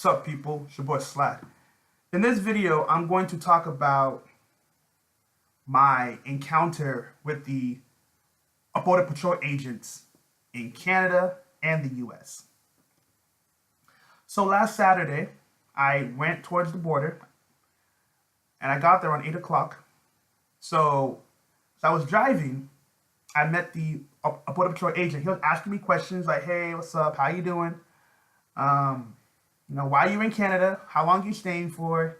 What's up, people? It's your boy Slat. In this video, I'm going to talk about my encounter with the Border Patrol agents in Canada and the US. So last Saturday, I went towards the border and I got there on 8 o'clock. So as I was driving, I met the Border Patrol agent. He was asking me questions like, hey, what's up? How you doing? Why are you in Canada? How long are you staying for?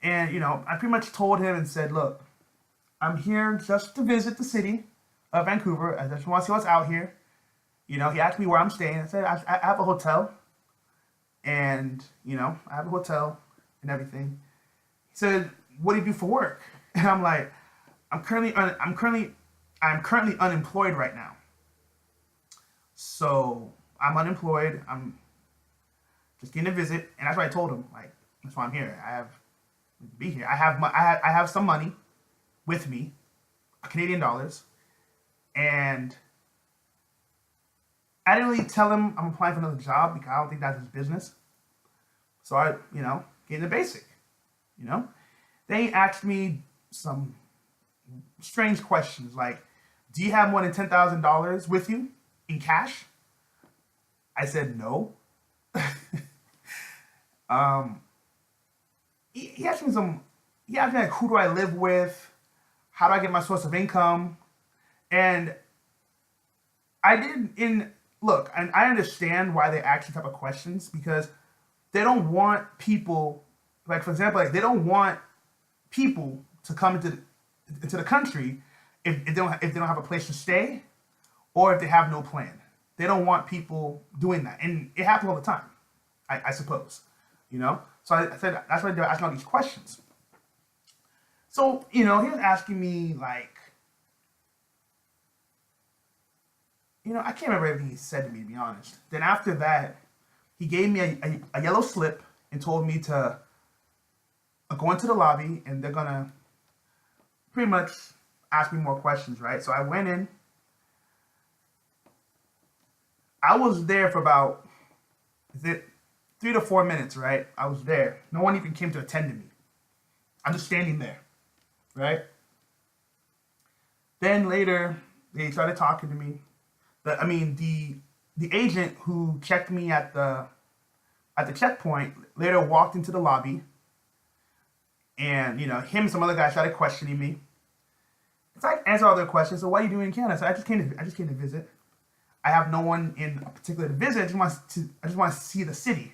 And, I pretty much told him and said, look, I'm here just to visit the city of Vancouver. I just want to see what's out here. He asked me where I'm staying. I said, I have a hotel. And, I have a hotel and everything. He said, what do you do for work? And I'm like, I'm currently unemployed right now. So I'm unemployed. I'm just getting a visit, and that's what I told him. Like, that's why I'm here. I have to be here. I have some money with me, Canadian dollars, and I didn't really tell him I'm applying for another job because I don't think that's his business. So I, getting the basic, They asked me some strange questions like, do you have more than $10,000 with you in cash? I said no. He asked me like, who do I live with? How do I get my source of income? And look, and I understand why they ask these type of questions because they don't want people, like for example, they don't want people to come into the country if they don't have a place to stay or if they have no plan. They don't want people doing that, and it happens all the time. I suppose, So I said that's why they're asking all these questions. So he was asking me like, I can't remember everything he said to me, to be honest. Then after that, he gave me a yellow slip and told me to go into the lobby, and they're gonna pretty much ask me more questions, right? So I went in. I was there for about 3 to 4 minutes, right? I was there. No one even came to attend to me. I'm just standing there, right? Then later, they started talking to me. The agent who checked me at the checkpoint later walked into the lobby, and him and some other guy started questioning me. So I answered all their questions. So what are you doing in Canada? So I just came to visit. I have no one in particular to visit. I just want to see the city.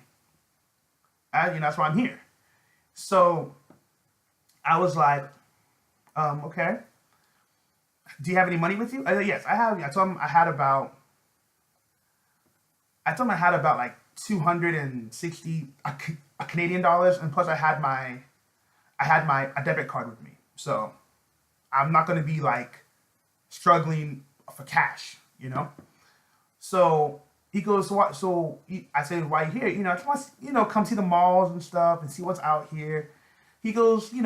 That's why I'm here. So I was like, okay. Do you have any money with you? I said, yes, I have. I told him I had about like 260 Canadian dollars, and plus I had a debit card with me. So I'm not going to be like struggling for cash, So he goes, I said, why are you here? I just want to, come see the malls and stuff and see what's out here. He goes, I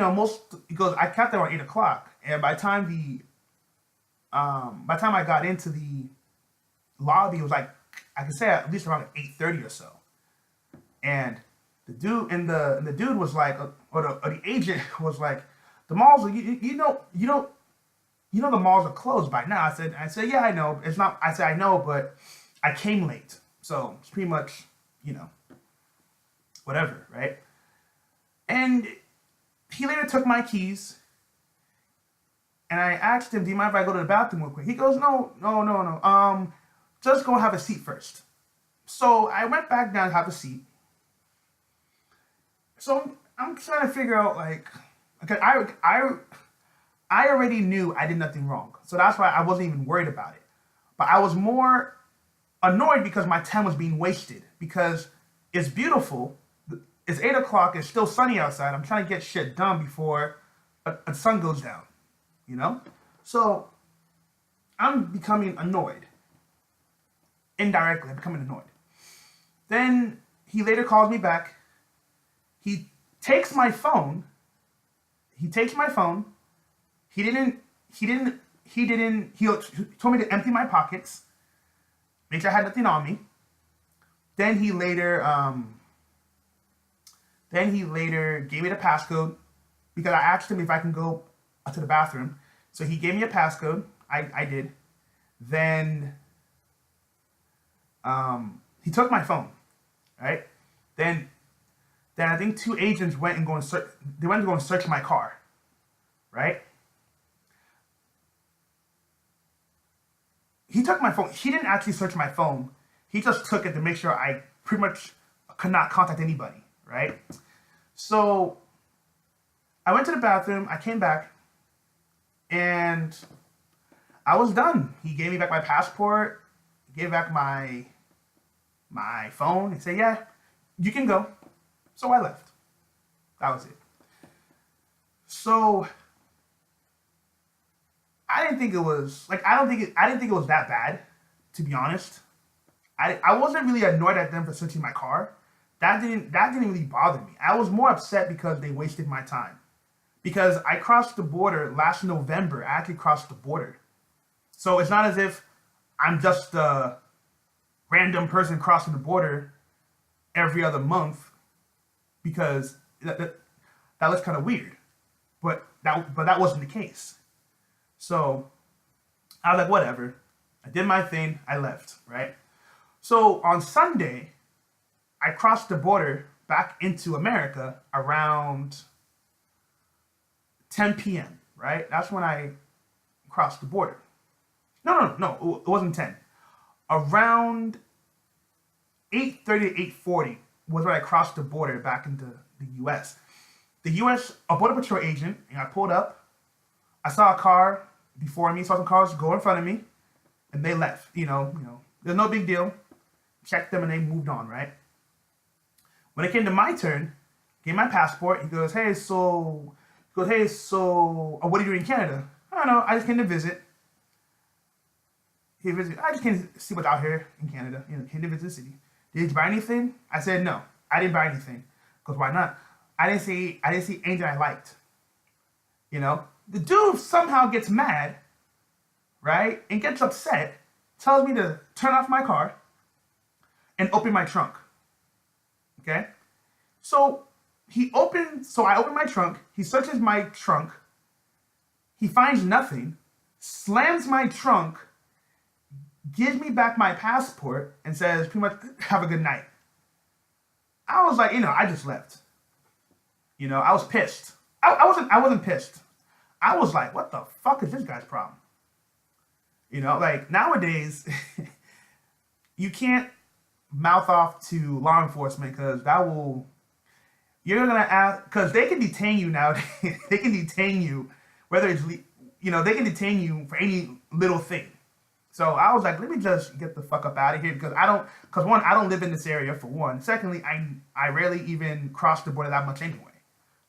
got there at 8 o'clock. And by the time I got into the lobby, it was like, I could say at least around 8:30 or so. And the dude was like, or the agent was like, the malls are, the malls are closed by now. I said, yeah, I know. It's not, I said, I know, but I came late. So it's pretty much, whatever, right? And he later took my keys, and I asked him, do you mind if I go to the bathroom real quick? He goes, no. Just go have a seat first. So I went back down to have a seat. So I'm trying to figure out, like, okay, I already knew I did nothing wrong. So that's why I wasn't even worried about it. But I was more annoyed because my time was being wasted. Because it's beautiful. It's 8 o'clock. It's still sunny outside. I'm trying to get shit done before the sun goes down. So I'm becoming annoyed. Indirectly, I'm becoming annoyed. Then he later calls me back. He takes my phone. He told me to empty my pockets, make sure I had nothing on me. Then he later Then he later gave me the passcode because I asked him if I can go to the bathroom. So he gave me a passcode. I did. Then he took my phone, right? Then I think two agents went and go and search. They went to go and search my car, right? He took my phone. He didn't actually search my phone. He just took it to make sure I pretty much could not contact anybody, right? So I went to the bathroom. I came back, and I was done. He gave me back my passport. He gave back my phone. He said, "Yeah, you can go." So I left. That was it. So I didn't think it was like I didn't think it was that bad, to be honest. I wasn't really annoyed at them for searching my car. That didn't really bother me. I was more upset because they wasted my time. Because I crossed the border last November. I actually crossed the border. So it's not as if I'm just a random person crossing the border every other month, because that looks kind of weird. But that wasn't the case. So I was like, whatever. I did my thing. I left, right? So on Sunday, I crossed the border back into America around 10 p.m., right? That's when I crossed the border. No, it wasn't 10. Around 8:30 to 8:40 was when I crossed the border back into the U.S. A Border Patrol agent, and I pulled up. I saw a car before me, saw some cars go in front of me, and they left. There's no big deal. Checked them and they moved on, right? When it came to my turn, gave my passport. He goes, what are you doing in Canada? I don't know. I just came to visit. I just came to see what's out here in Canada. Came to visit the city. Did you buy anything? I said no. I didn't buy anything. Because why not? I didn't see anything I liked. The dude somehow gets mad, right, and gets upset. Tells me to turn off my car and open my trunk. Okay? So I open my trunk. He searches my trunk. He finds nothing. Slams my trunk. Gives me back my passport and says, pretty much, have a good night. I was like, I just left. I was pissed. I wasn't pissed. I was like, what the fuck is this guy's problem? Like nowadays, you can't mouth off to law enforcement because you're gonna ask, because they can detain you nowadays. They can detain you, whether it's, they can detain you for any little thing. So I was like, let me just get the fuck up out of here because one, I don't live in this area for one. Secondly, I rarely even cross the border that much anyway.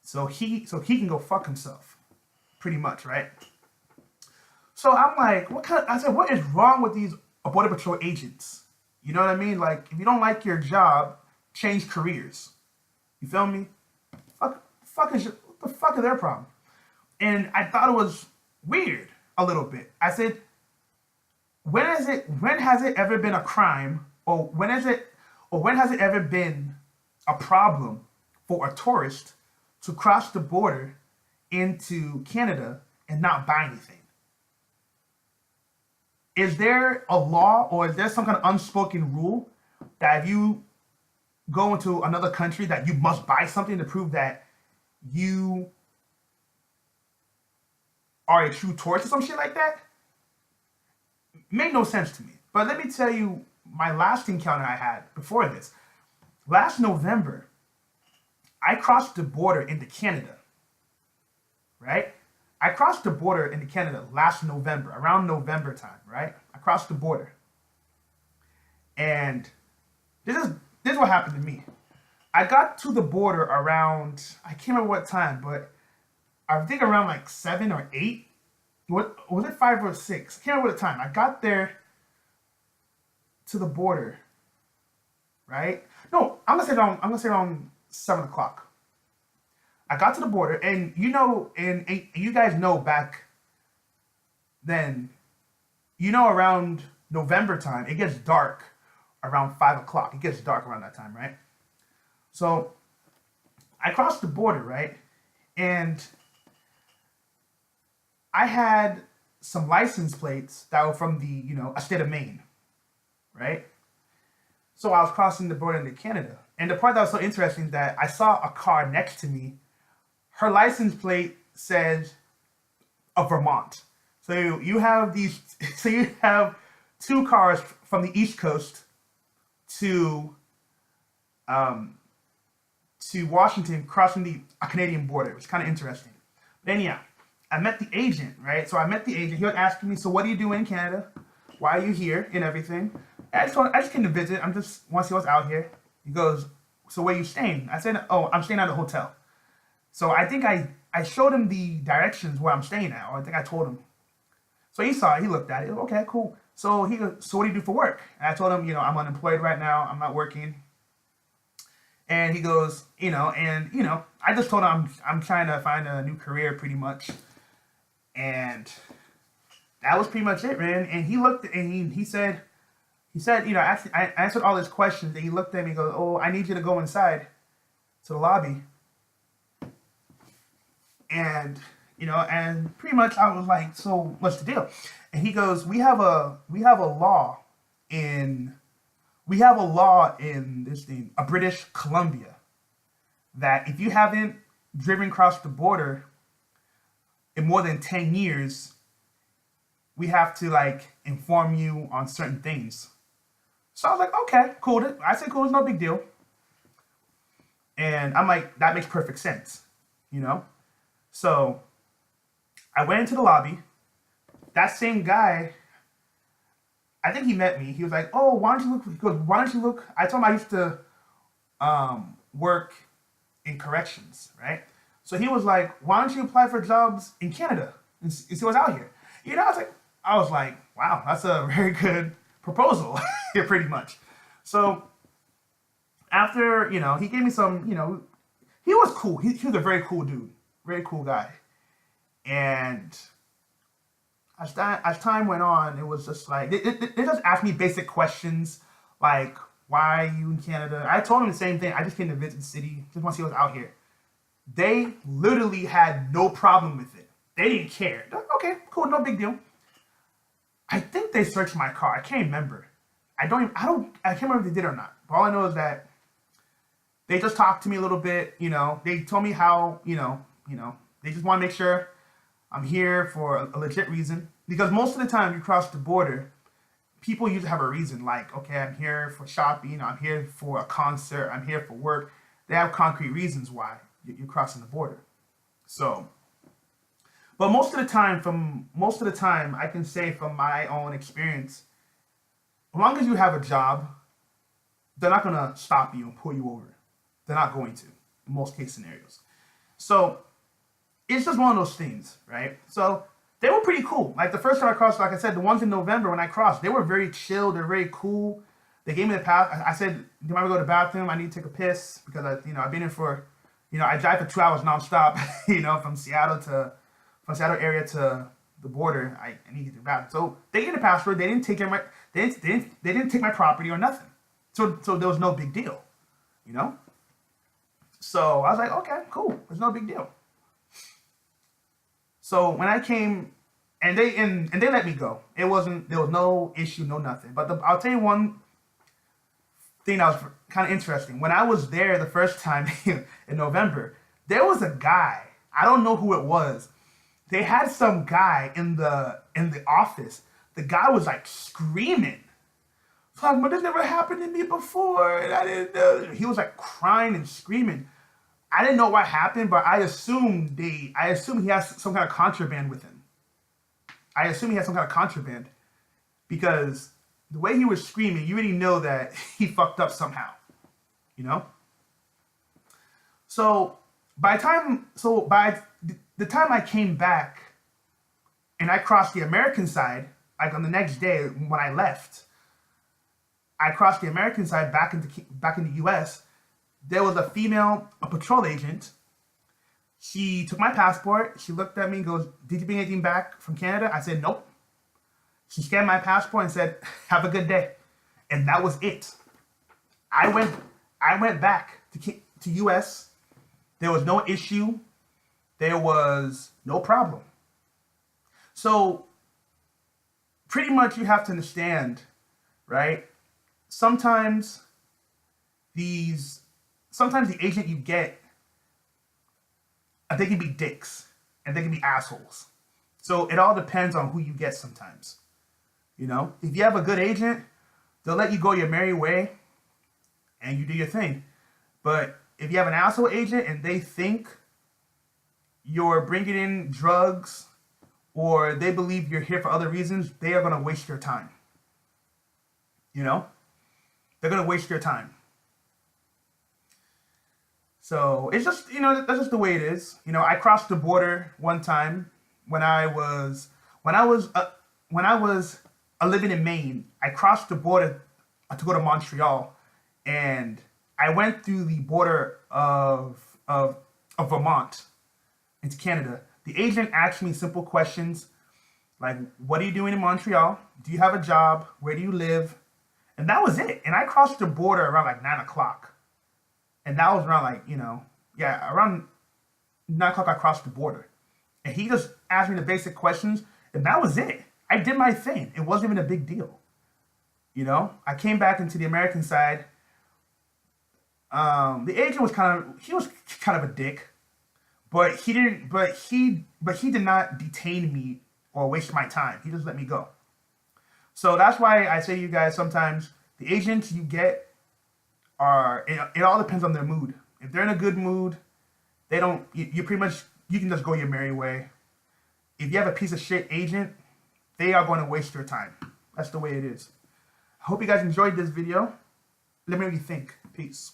So he can go fuck himself, pretty much, right? So I'm like, what is wrong with these Border Patrol agents? You know what I mean? Like, if you don't like your job, change careers. You feel me? What the fuck is their problem? And I thought it was weird a little bit. I said, when has it ever been a crime, or when has it ever been a problem for a tourist to cross the border into Canada and not buy anything? Is there a law, or is there some kind of unspoken rule that if you go into another country that you must buy something to prove that you are a true tourist or some shit like that? Made no sense to me. But let me tell you my last encounter I had before this. Last November, I crossed the border into Canada, right? I crossed the border into Canada last November, around November time, right? I crossed the border. And this is what happened to me. I got to the border around, I can't remember what time, but I think around like 7 or 8. What was it, 5 or 6? I can't remember the time. I got there to the border, right? No, I'm gonna say around 7 o'clock. I got to the border, and and you guys know back then, around November time, it gets dark around 5 o'clock. It gets dark around that time, right? So I crossed the border, right? And I had some license plates that were from the, a state of Maine, right? So I was crossing the border into Canada. And the part that was so interesting is that I saw a car next to me. Her license plate says of Vermont. So you have these, so you have two cars from the East Coast to um, to Washington crossing the Canadian border. It's kind of interesting. But anyhow, I met the agent, right? So I met the agent. He was asking me, so what do you do in Canada? Why are you here and everything? And I just came to visit. I'm just want to see what's out here. He goes, so where are you staying? I said, oh, I'm staying at a hotel. So I think I showed him the directions where I'm staying at, or I think I told him. So he saw it, he looked at it. Okay, cool. So he goes, so what do you do for work? And I told him, I'm unemployed right now. I'm not working. And he goes, I just told him I'm trying to find a new career pretty much. And that was pretty much it, man. And he looked and he said, actually, I answered all his questions. And he looked at me and goes, oh, I need you to go inside to the lobby. And and pretty much I was like, so what's the deal? And he goes, we have a law in this thing, a British Columbia, that if you haven't driven across the border in more than 10 years, we have to like inform you on certain things. So I was like, okay, cool. I said, cool, it's no big deal. And I'm like, that makes perfect sense, So I went into the lobby. That same guy, I think he met me. He was like, oh, why don't you look? He goes, why don't you look? I told him I used to work in corrections, right? So he was like, why don't you apply for jobs in Canada and see what's out here? I was like, wow, that's a very good proposal here, pretty much. So after, he gave me some, he was cool. He was a very cool dude, very cool guy. And as time went on, it was just like, they just asked me basic questions, like, why are you in Canada? I told them the same thing. I just came to visit the city, just want to see what's out here. They literally had no problem with it. They didn't care. Like, okay, cool, no big deal. I think they searched my car. I can't remember. I can't remember if they did or not. But all I know is that they just talked to me a little bit. They told me how, they just want to make sure I'm here for a legit reason. Because most of the time you cross the border, people usually have a reason. Like, okay, I'm here for shopping. I'm here for a concert. I'm here for work. They have concrete reasons why you're crossing the border. So, but most of the time, I can say from my own experience, as long as you have a job, they're not going to stop you and pull you over. They're not going to, in most case scenarios. So, it's just one of those things, right? So they were pretty cool. Like the first time I crossed, like I said, the ones in November when I crossed, they were very chill. They're very cool. They gave me the pass. I said, do you mind to go to the bathroom? I need to take a piss because I've been here for, I drive for 2 hours nonstop, from Seattle area to the border. I need to get to the bathroom. So they gave me the password. They didn't take they didn't take my property or nothing. So there was no big deal, So I was like, okay, cool. There's no big deal. So when I came, and they let me go. There was no issue, no nothing. But I'll tell you one thing that was kind of interesting. When I was there the first time in November, there was a guy. I don't know who it was. They had some guy in the office. The guy was like screaming. Like, but this never happened to me before, and I didn't know. He was like crying and screaming. I didn't know what happened, but I assumed he has some kind of contraband with him. Because the way he was screaming, you already know that he fucked up somehow, So by the time I came back and I crossed the American side, like on the next day when I left, I crossed the American side back in the U.S. There was a patrol agent. She took my passport. She looked at me and goes, did you bring anything back from Canada? I said, nope. She scanned my passport and said, have a good day. And that was it. I went back to U.S. There was no issue. There was no problem. So pretty much you have to understand, right? Sometimes sometimes the agent you get, they can be dicks and they can be assholes. So it all depends on who you get sometimes. You know, if you have a good agent, they'll let you go your merry way and you do your thing. But if you have an asshole agent and they think you're bringing in drugs or they believe you're here for other reasons, they are going to waste your time. You know? They're going to waste your time. So it's just, that's just the way it is. I crossed the border one time when I was living in Maine. I crossed the border to go to Montreal, and I went through the border of Vermont into Canada. The agent asked me simple questions like, what are you doing in Montreal? Do you have a job? Where do you live? And that was it. And I crossed the border around like 9 o'clock. And that was around around 9 o'clock I crossed the border. And he just asked me the basic questions, and that was it. I did my thing. It wasn't even a big deal. I came back into the American side. The agent was kind of a dick, but he did not detain me or waste my time. He just let me go. So that's why I say to you guys, sometimes the agents you get it all depends on their mood. If they're in a good mood, you can just go your merry way. If you have a piece of shit agent, they are going to waste your time. That's the way it is. I hope you guys enjoyed this video. Let me know what you think. Peace.